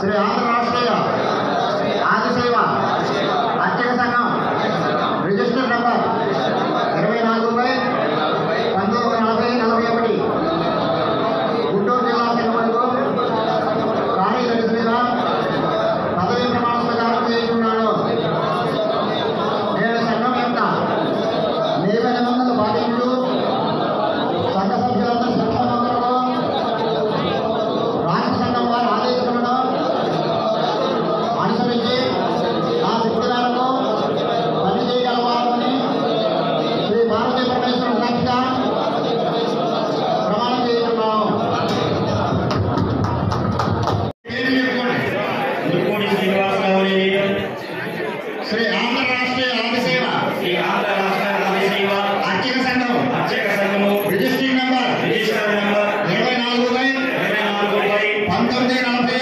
శ్రీ ఆంధ్ర రాష్ట్రీయ ఆదిశైవ అర్చక సంఘం register number 24/1940-41 Guntur జిల్లా సంఘములకు కార్యదర్శిగా పదవి ప్రమాణ స్వీకారం చేస్తున్నాను. నేను సంఘం యొక్క నియమ నిబంధనలు పాటించు సంఘ సభ్యులందరూ సంక్షేమంలో రాష్ట్ర సంఘం వారి ఆదేశాలను అనుసరించి నా శక్తి మేరకు పనిచేయగలవాలని శ్రీ భారతీయ పరమేశ్వర సాక్షిగా ప్రమాణం చేస్తున్నాను. శ్రీ ఆంధ్ర రాష్ట్రీయ ఆదిశైవ అర్చక సంఘము రిజిస్టర్ నంబర్ 24/1940